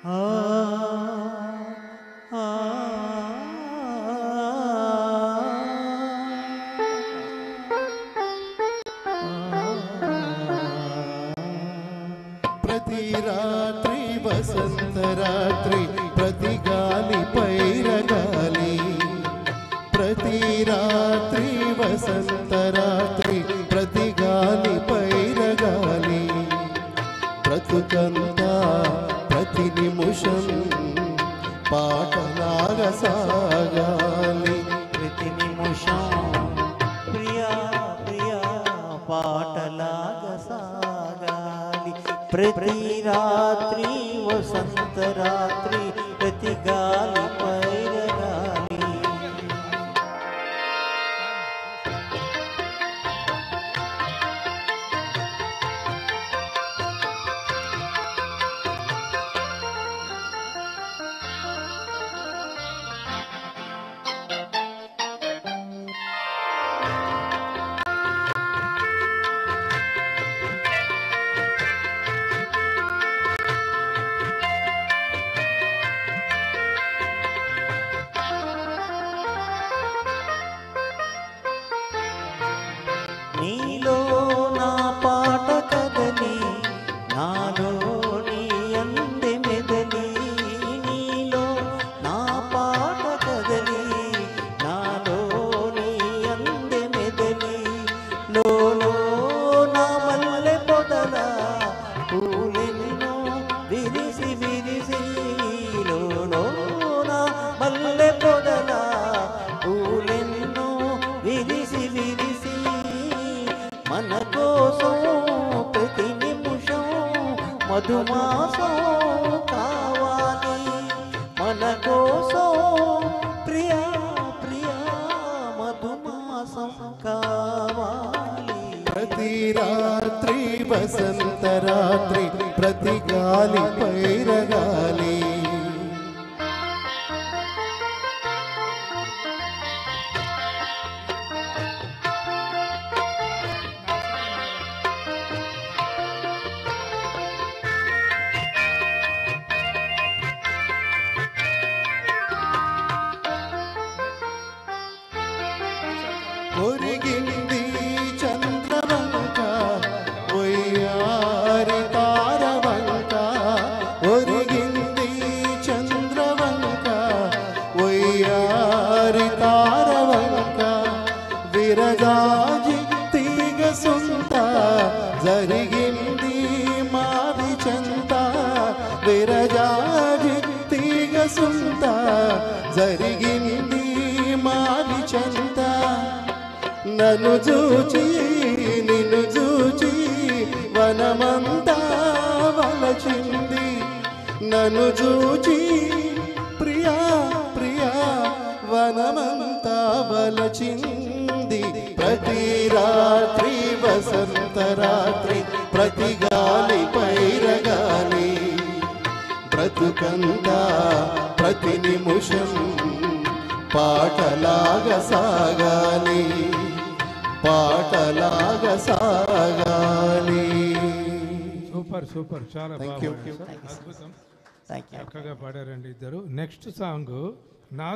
ఆ ఆ ప్రతి రాత్రి వసంత రాత్రి, ప్రతి గాలి పైరగాలి. ప్రతి రాత్రి వసంత రాత్రి, ప్రతి గాలి పైరగాలి. బ్రతుకంతా ప్రతి నిమిషం పాటలాగా సాగాలి. ప్రతి నిమిషం ప్రియా ప్రియా పాటలాగా సాగాలి. ప్రతి రాత్రి వసంత రాత్రి, ప్రతి గాలి పైరగాలి. నీలో నా పాట కదలి, నాలో నీ అందే మెదలి. నీలో నా పాట కదలి, నాలో నీ అందే మెదలి. లోలో నా మల్లె పొదల పూలెన్నో విరిసి విరిసి. లోలో నా మల్లె పొదల పూలెన్నో విరిసి విరిసి. మన కోసం ప్రతి నిమిషం మధుమాసం కావాలి. మన కోసం ప్రియా ప్రియా మధుమాసం కావాలి. ప్రతి రాత్రి వసంత రాత్రి, ప్రతి గాలి పైరగాలి. ఒరిగింది చంద్రవంక, ఒయ్యారి తారవంక. ఒరిగింది చంద్రవంక, ఒయ్యారి తారవంక. విరజాజి తీగ సుంత, జరిగింది మాది చెంత. విరజాజి తీగ సుంత, జరిగింది మాది చెంత. నన్ను చూచి నిన్ను చూచి వనమంతా వలచింది. నన్ను చూచి ప్రియా ప్రియా వనమంతా వలచింది. ప్రతి రాత్రి వసంత రాత్రి, ప్రతి గాలి పైరగాలి. బ్రతుకంతా ప్రతి నిమిషం పాటలాగా సాగాలి. పాటలాగా సాగాలి. సూపర్ సూపర్, చాలా బాగా అద్భుతం. Thank you. చక్కగా పాడారండి ఇద్దరు. నెక్స్ట్ సాంగ్ నా